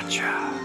Gotcha.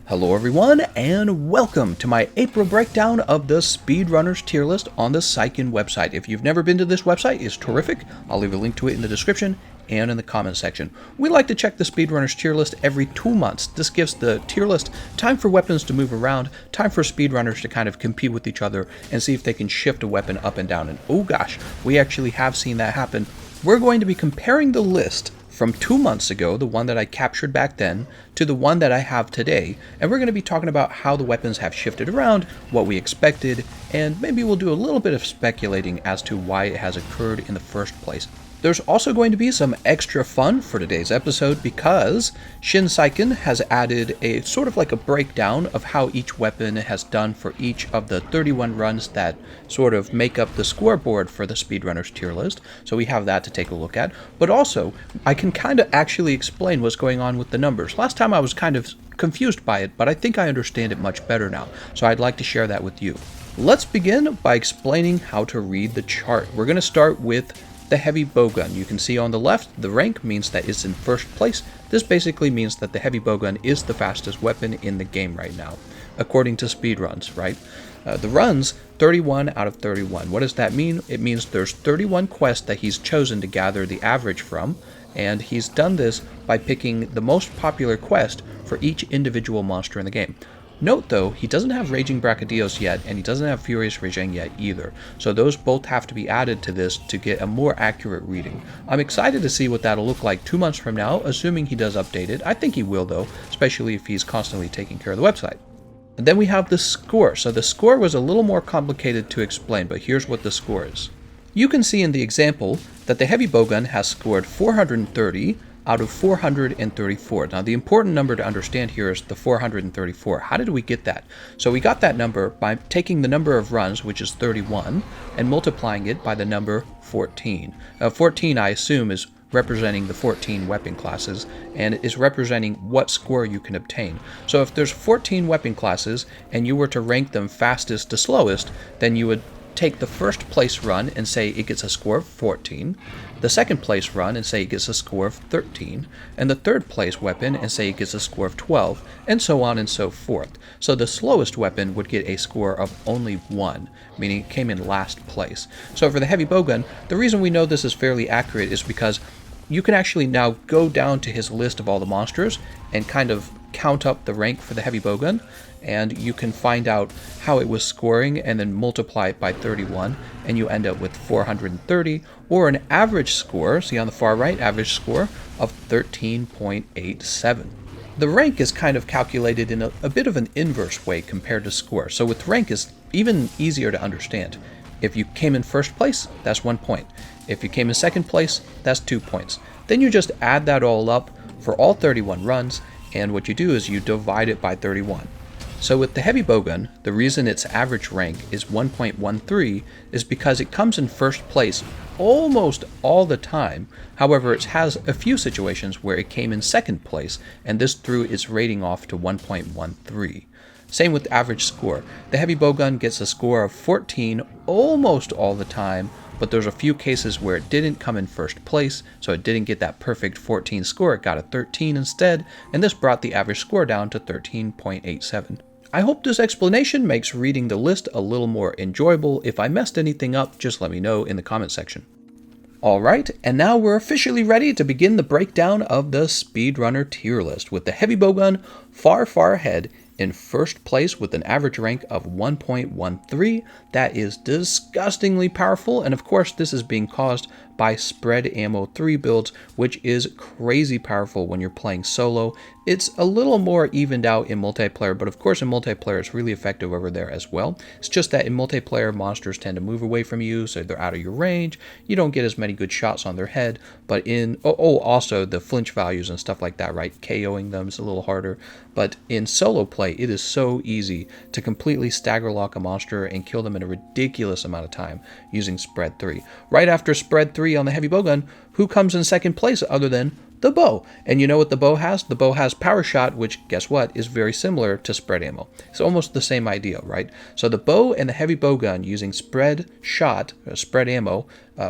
Hello everyone, and welcome to my April breakdown of the Speedrunners tier list on the Sykin website. If you've never been to this website, it's terrific. I'll leave a link to it in the description and in the comment section. We like to check the Speedrunners tier list every 2 months. This gives the tier list time for weapons to move around, time for speedrunners to kind of compete with each other and see if they can shift a weapon up and down. And oh gosh, we actually have seen that happen. We're going to be comparing the list from 2 months ago, the one that I captured back then, to the one that I have today, and we're going to be talking about how the weapons have shifted around, what we expected, and maybe we'll do a little bit of speculating as to why it has occurred in the first place. There's also going to be some extra fun for today's episode because Shin Sykin has added a sort of like a breakdown of how each weapon has done for each of the 31 runs that sort of make up the scoreboard for the Speedrunners tier list. So we have that to take a look at. But also, I can kind of actually explain what's going on with the numbers. Last time I was kind of confused by it, but I think I understand it much better now. So I'd like to share that with you. Let's begin by explaining how to read the chart. We're going to start with the heavy bowgun. You can see on the left, the rank means that it's in first place. This basically means that the heavy bowgun is the fastest weapon in the game right now, according to speedruns, right? The runs, 31 out of 31. What does that mean? It means there's 31 quests that he's chosen to gather the average from, and he's done this by picking the most popular quest for each individual monster in the game. Note though, he doesn't have Raging Brachydios yet, and he doesn't have Furious Rajang yet either, so those both have to be added to this to get a more accurate reading. I'm excited to see what that'll look like 2 months from now, assuming he does update it. I think he will though, especially if he's constantly taking care of the website. And then we have the score. So the score was a little more complicated to explain, but here's what the score is. You can see in the example that the heavy bowgun has scored 430 out of 434. Now the important number to understand here is the 434. How did we get that? So we got that number by taking the number of runs, which is 31, and multiplying it by the number 14. 14 I assume is representing the 14 weapon classes and is representing what score you can obtain. So if there's 14 weapon classes and you were to rank them fastest to slowest, then you would take the first place run and say it gets a score of 14, the second place run and say it gets a score of 13, and the third place weapon and say it gets a score of 12, and so on and so forth. So the slowest weapon would get a score of only 1, meaning it came in last place. So for the heavy bowgun, the reason we know this is fairly accurate is because you can actually now go down to his list of all the monsters and kind of count up the rank for the heavy bowgun, and you can find out how it was scoring and then multiply it by 31, and you end up with 430, or an average score, see on the far right, average score of 13.87. The rank is kind of calculated in a bit of an inverse way compared to score. So with rank is even easier to understand. If you came in first place, that's 1 point. If you came in second place, that's 2 points. Then you just add that all up for all 31 runs, and what you do is you divide it by 31. So with the heavy bowgun, the reason its average rank is 1.13 is because it comes in first place almost all the time. However, it has a few situations where it came in second place, and this threw its rating off to 1.13. Same with average score. The heavy bowgun gets a score of 14 almost all the time, but there's a few cases where it didn't come in first place, so it didn't get that perfect 14 score, it got a 13 instead, and this brought the average score down to 13.87. I hope this explanation makes reading the list a little more enjoyable. If I messed anything up, just let me know in the comment section. Alright, and now we're officially ready to begin the breakdown of the Speedrunner tier list, with the heavy bowgun far ahead in first place with an average rank of 1.13. That is disgustingly powerful, and of course this is being caused by spread ammo 3 builds, which is crazy powerful when you're playing solo. It's a little more evened out in multiplayer, but of course in multiplayer it's really effective over there as well. It's just that in multiplayer monsters tend to move away from you, so they're out of your range. You don't get as many good shots on their head, but in also the flinch values and stuff like that, right? KOing them is a little harder, but in solo play it is so easy to completely stagger lock a monster and kill them in a ridiculous amount of time using spread 3. Right after spread 3 on the heavy bowgun, who comes in second place other than the bow. And you know what the bow has? The bow has power shot, which, guess what, is very similar to spread ammo. It's almost the same idea, right? So the bow and the heavy bow gun using spread shot, spread ammo,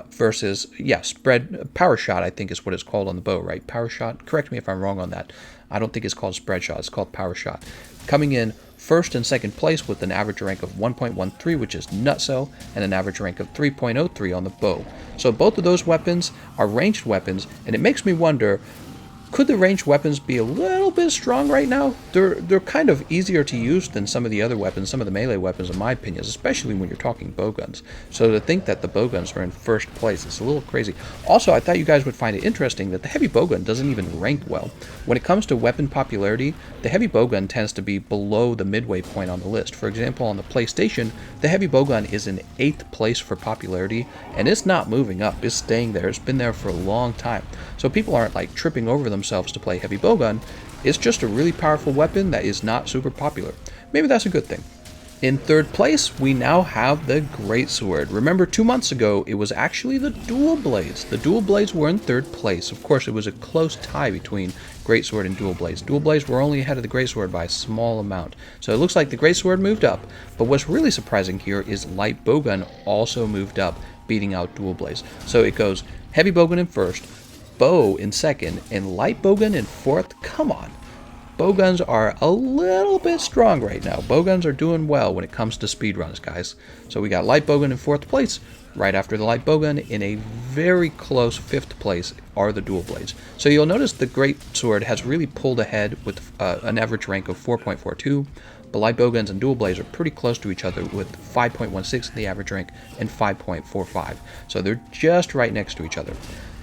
versus, spread power shot, I think is what it's called on the bow, right? Power shot. Correct me if I'm wrong on that. I don't think it's called spread shot. It's called power shot. Coming in first and second place with an average rank of 1.13, which is nutso, and an average rank of 3.03 on the bow. So both of those weapons are ranged weapons, and it makes me wonder, could the ranged weapons be a little bit strong right now? They're kind of easier to use than some of the other weapons, some of the melee weapons in my opinion, especially when you're talking bowguns. So to think that the bowguns are in first place is a little crazy. Also, I thought you guys would find it interesting that the heavy bowgun doesn't even rank well. When it comes to weapon popularity, the heavy bowgun tends to be below the midway point on the list. For example, on the PlayStation, the heavy bowgun is in 8th place for popularity, and it's not moving up. It's staying there. It's been there for a long time. So people aren't like tripping over themselves to play heavy bowgun. It's just a really powerful weapon that is not super popular. Maybe that's a good thing. In third place, we now have the Greatsword. Remember, 2 months ago, it was actually the Dual Blades. The Dual Blades were in third place. Of course, it was a close tie between Greatsword and Dual Blades. Dual Blades were only ahead of the Greatsword by a small amount. So it looks like the Greatsword moved up. But what's really surprising here is Light Bowgun also moved up, beating out Dual Blades. So it goes Heavy Bowgun in first, Bow in second, and Light Bowgun in fourth. Come on. Bowguns are a little bit strong right now. Bowguns are doing well when it comes to speedruns, guys. So we got Light Bowgun in 4th place. Right after the Light Bowgun, in a very close 5th place, are the Dual Blades. So you'll notice the Greatsword has really pulled ahead with an average rank of 4.42. The Light Bowguns and Dual Blades are pretty close to each other with 5.16 in the average rank and 5.45. So they're just right next to each other.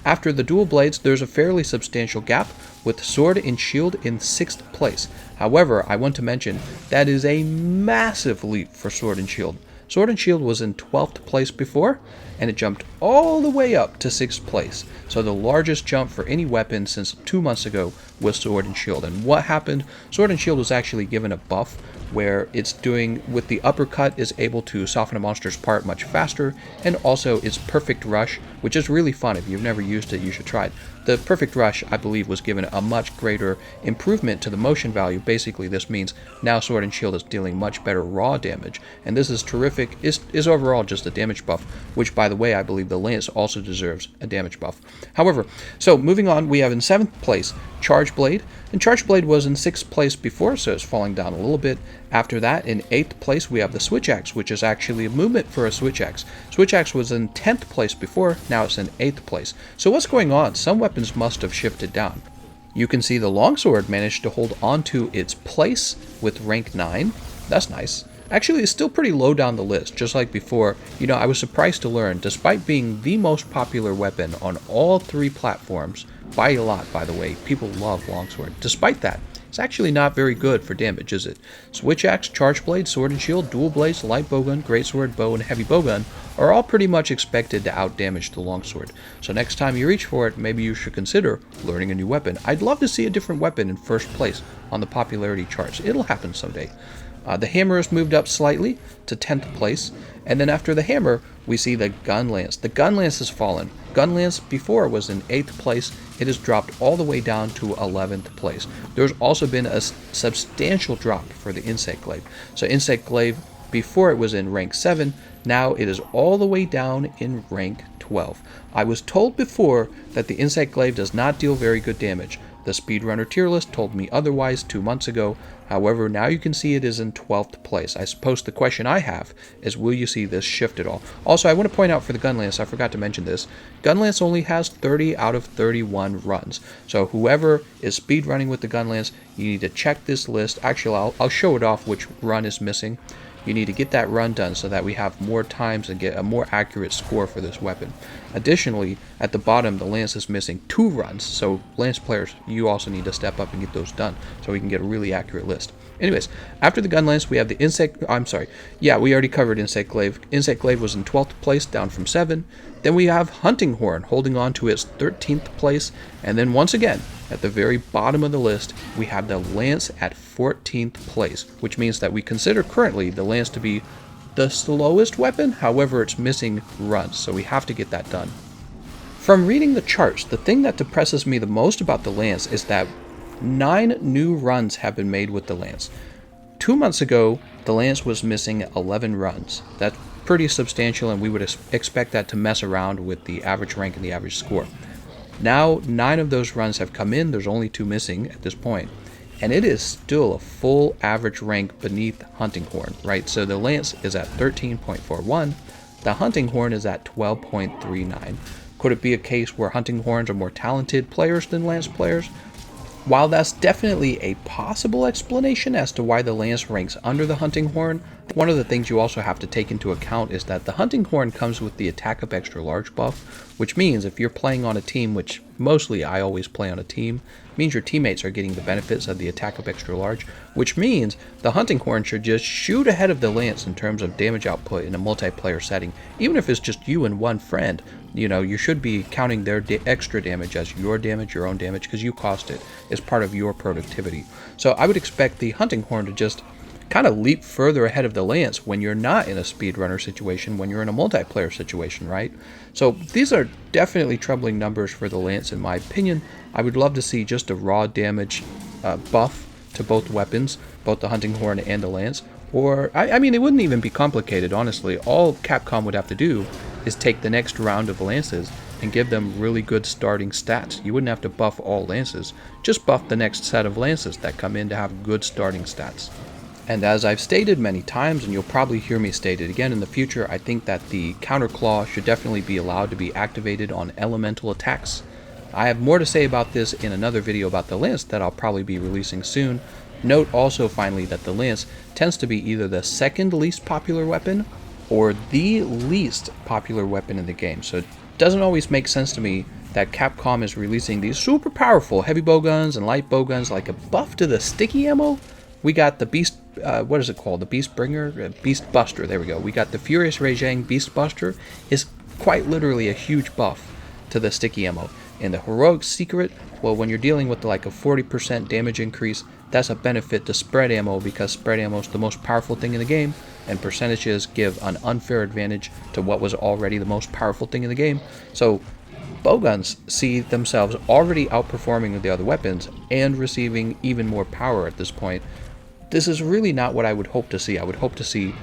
After the Dual Blades, there's a fairly substantial gap with Sword and Shield in 6th place. However, I want to mention that is a massive leap for Sword and Shield. Sword and Shield was in 12th place before, and it jumped all the way up to 6th place. So the largest jump for any weapon since 2 months ago was Sword and Shield. And what happened? Sword and Shield was actually given a buff where it's doing, with the uppercut, is able to soften a monster's part much faster, and also its Perfect Rush, which is really fun. If you've never used it, you should try it. The Perfect Rush, I believe, was given a much greater improvement to the motion value. Basically, this means now Sword and Shield is dealing much better raw damage, and this is terrific. Is overall just a damage buff, which, by the way, I believe the Lance also deserves a damage buff. However, so moving on, we have in 7th place Charge Blade, and Charge Blade was in 6th place before, so it's falling down a little bit. After that, in 8th place, we have the Switch Axe, which is actually a movement for a Switch Axe. Switch Axe was in 10th place before, now it's in 8th place. So what's going on? Some weapons must have shifted down. You can see the Longsword managed to hold onto its place with rank 9. That's nice. Actually, it's still pretty low down the list, just like before. You know, I was surprised to learn, despite being the most popular weapon on all 3 platforms, by a lot, by the way, people love Longsword. Despite that, it's actually not very good for damage, is it? Switch Axe, Charge Blade, Sword and Shield, Dual Blades, Light Bowgun, Greatsword, Bow, and Heavy Bowgun are all pretty much expected to outdamage the Longsword. So next time you reach for it, maybe you should consider learning a new weapon. I'd love to see a different weapon in first place on the popularity charts. It'll happen someday. The Hammer has moved up slightly to 10th place, and then after the Hammer, we see the Gun Lance. The Gun Lance has fallen. Gun Lance before was in 8th place. It has dropped all the way down to 11th place. There's also been a substantial drop for the Insect Glaive. So Insect Glaive, before it was in rank 7, now it is all the way down in rank 12. I was told before that the Insect Glaive does not deal very good damage. The Speedrunner tier list told me otherwise 2 months ago. However, now you can see it is in 12th place. I suppose the question I have is, will you see this shift at all? Also, I want to point out for the Gun Lance, I forgot to mention this, Gun Lance only has 30 out of 31 runs. So whoever is speedrunning with the Gun Lance, you need to check this list. Actually, I'll show it off which run is missing. You need to get that run done so that we have more times and get a more accurate score for this weapon. Additionally, at the bottom, the Lance is missing 2 runs, so Lance players, you also need to step up and get those done so we can get a really accurate list. Anyways, after the Gun Lance, we have the we already covered Insect Glaive. Insect Glaive was in 12th place, down from 7. Then we have Hunting Horn holding on to its 13th place, and then once again, at the very bottom of the list, we have the Lance at 14th place, which means that we consider currently the Lance to be the slowest weapon. However, it's missing runs, so we have to get that done. From reading the charts, the thing that depresses me the most about the Lance is that 9 new runs have been made with the Lance. 2 months ago, the Lance was missing 11 runs. That's pretty substantial, and we would expect that to mess around with the average rank and the average score. Now, 9 of those runs have come in. There's only 2 missing at this point. And it is still a full average rank beneath Hunting Horn, right? So the Lance is at 13.41. The Hunting Horn is at 12.39. Could it be a case where Hunting Horns are more talented players than Lance players? While that's definitely a possible explanation as to why the Lance ranks under the Hunting Horn, one of the things you also have to take into account is that the Hunting Horn comes with the Attack Up Extra Large buff, which means if you're playing on a team, which mostly I always play on a team, means your teammates are getting the benefits of the Attack Up Extra Large, which means the Hunting Horn should just shoot ahead of the Lance in terms of damage output in a multiplayer setting. Even if it's just you and one friend, you should be counting their extra damage as your damage, your own damage, because you cost it as part of your productivity. So I would expect the Hunting Horn to just kind of leap further ahead of the Lance when you're not in a speedrunner situation, when you're in a multiplayer situation, right? So these are definitely troubling numbers for the Lance in my opinion. I would love to see just a raw damage buff to both weapons, both the Hunting Horn and the Lance. Or, I mean, it wouldn't even be complicated, honestly. All Capcom would have to do is take the next round of Lances and give them really good starting stats. You wouldn't have to buff all Lances, just buff the next set of Lances that come in to have good starting stats. And as I've stated many times, and you'll probably hear me state it again in the future, I think that the Counter Claw should definitely be allowed to be activated on elemental attacks. I have more to say about this in another video about the Lance that I'll probably be releasing soon. Note also finally that the Lance tends to be either the second least popular weapon or the least popular weapon in the game. So it doesn't always make sense to me that Capcom is releasing these super powerful heavy bowguns and light bowguns like a buff to the sticky ammo. We got the Beast, what is it called? The Beast Bringer? Beast Buster, there we go. We got the Furious Rajang Beast Buster is quite literally a huge buff to the sticky ammo. And the Heroic Secret, well, when you're dealing with like a 40% damage increase, that's a benefit to spread ammo because spread ammo is the most powerful thing in the game, and percentages give an unfair advantage to what was already the most powerful thing in the game. So bowguns see themselves already outperforming the other weapons and receiving even more power at this point. This is really not what I would hope to see. I would hope to see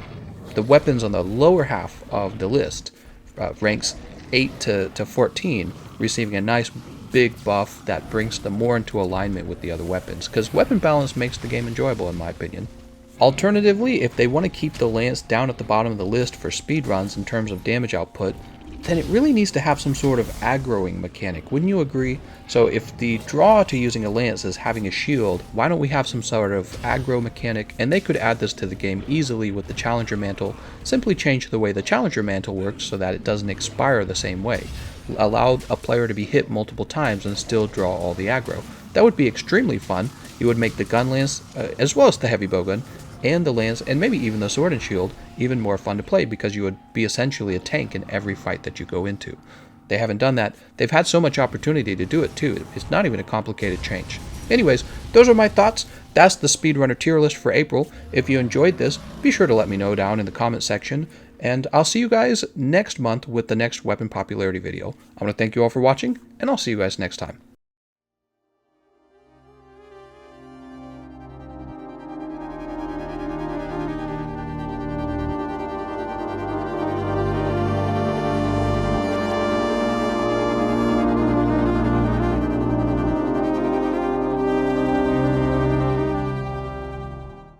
the weapons on the lower half of the list, ranks 8 to 14, receiving a nice big buff that brings them more into alignment with the other weapons, because weapon balance makes the game enjoyable in my opinion. Alternatively, if they want to keep the Lance down at the bottom of the list for speedruns in terms of damage output, then it really needs to have some sort of aggroing mechanic, wouldn't you agree? So if the draw to using a Lance is having a shield, why don't we have some sort of aggro mechanic? And they could add this to the game easily with the Challenger Mantle. Simply change the way the Challenger Mantle works so that it doesn't expire the same way. Allow a player to be hit multiple times and still draw all the aggro. That would be extremely fun. It would make the Gun Lance, as well as the Heavy Bowgun, and the Lance, and maybe even the Sword and Shield, even more fun to play because you would be essentially a tank in every fight that you go into. They haven't done that. They've had so much opportunity to do it too. It's not even a complicated change. Anyways, those are my thoughts. That's the Speedrunner tier list for April. If you enjoyed this, be sure to let me know down in the comment section, and I'll see you guys next month with the next weapon popularity video. I want to thank you all for watching, and I'll see you guys next time.